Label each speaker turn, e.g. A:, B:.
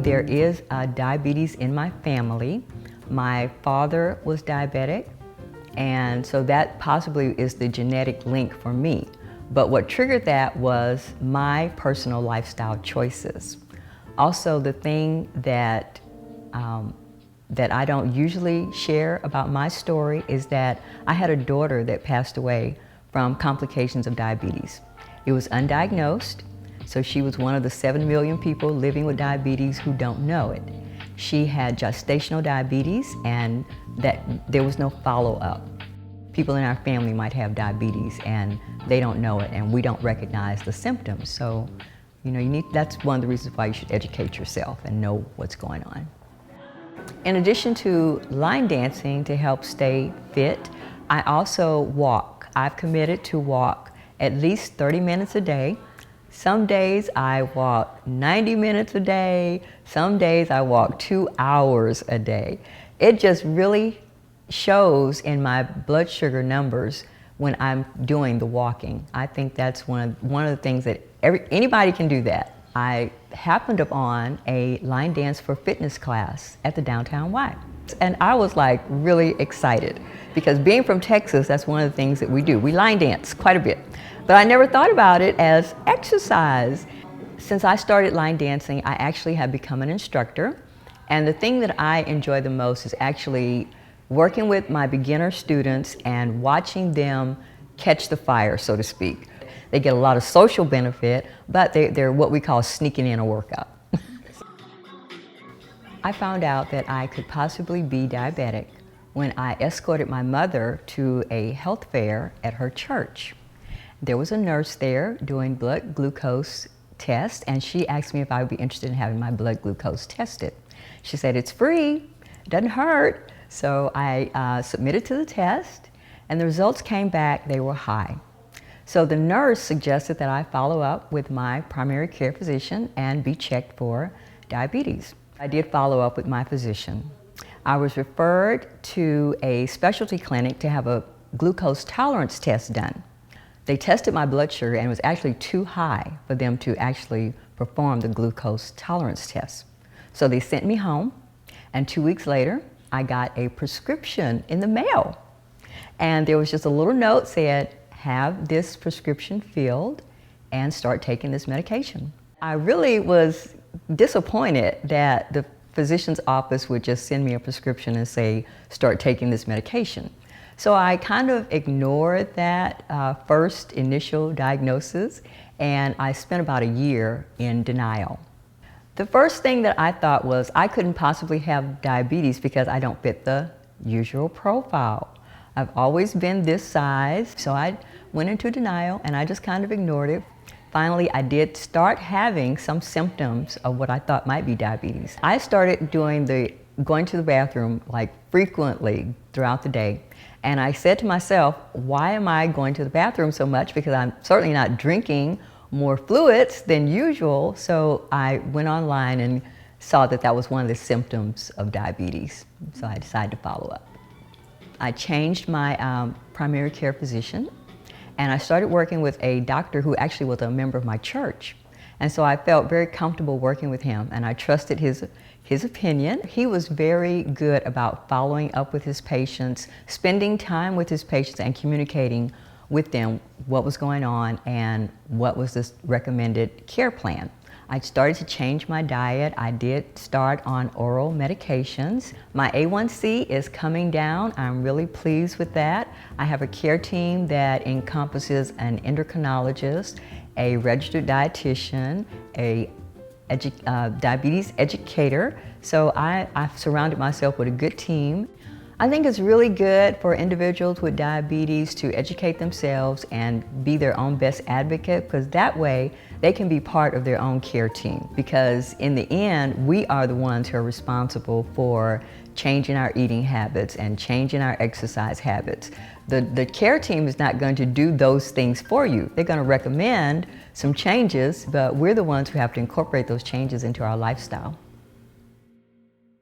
A: There is diabetes in my family. My father was diabetic, and so that possibly is the genetic link for me. But what triggered that was my personal lifestyle choices. Also, the thing that I don't usually share about my story is that I had a daughter that passed away from complications of diabetes. It was undiagnosed, so she was one of the 7 million people living with diabetes who don't know it. She had gestational diabetes, and that there was no follow-up. People in our family might have diabetes and they don't know it, and we don't recognize the symptoms. So, that's one of the reasons why you should educate yourself and know what's going on. In addition to line dancing to help stay fit, I also walk. I've committed to walk at least 30 minutes a day. Some days I walk 90 minutes a day. Some days I walk 2 hours a day. It just really shows in my blood sugar numbers when I'm doing the walking. I think that's one of the things that anybody can do that. I happened upon a line dance for fitness class at the Downtown Y. And I was like really excited because being from Texas, that's one of the things that we do. We line dance quite a bit. But I never thought about it as exercise. Since I started line dancing, I actually have become an instructor. And the thing that I enjoy the most is actually working with my beginner students and watching them catch the fire, so to speak. They get a lot of social benefit, but they're what we call sneaking in a workout. I found out that I could possibly be diabetic when I escorted my mother to a health fair at her church. There was a nurse there doing blood glucose tests, and she asked me if I would be interested in having my blood glucose tested. She said, "It's free, it doesn't hurt." So I submitted to the test, and the results came back, they were high. So the nurse suggested that I follow up with my primary care physician and be checked for diabetes. I did follow up with my physician. I was referred to a specialty clinic to have a glucose tolerance test done. They tested my blood sugar, and it was actually too high for them to actually perform the glucose tolerance test. So they sent me home, and 2 weeks later, I got a prescription in the mail. And there was just a little note said, "Have this prescription filled and start taking this medication." I really was disappointed that the physician's office would just send me a prescription and say, "Start taking this medication." So I kind of ignored that first initial diagnosis, and I spent about a year in denial. The first thing that I thought was I couldn't possibly have diabetes because I don't fit the usual profile. I've always been this size, so I went into denial and I just kind of ignored it. Finally, I did start having some symptoms of what I thought might be diabetes. I started going to the bathroom like frequently throughout the day. And I said to myself, why am I going to the bathroom so much? Because I'm certainly not drinking more fluids than usual. So I went online and saw that that was one of the symptoms of diabetes. So I decided to follow up. I changed my primary care physician, and I started working with a doctor who actually was a member of my church. And so I felt very comfortable working with him, and I trusted his opinion. He was very good about following up with his patients, spending time with his patients and communicating with them what was going on and what was this recommended care plan. I started to change my diet. I did start on oral medications. My A1C is coming down. I'm really pleased with that. I have a care team that encompasses an endocrinologist, a registered dietitian, a diabetes educator. So I've surrounded myself with a good team. I think it's really good for individuals with diabetes to educate themselves and be their own best advocate, because that way they can be part of their own care team. Because in the end, we are the ones who are responsible for changing our eating habits and changing our exercise habits. The care team is not going to do those things for you. They're going to recommend some changes, but we're the ones who have to incorporate those changes into our lifestyle.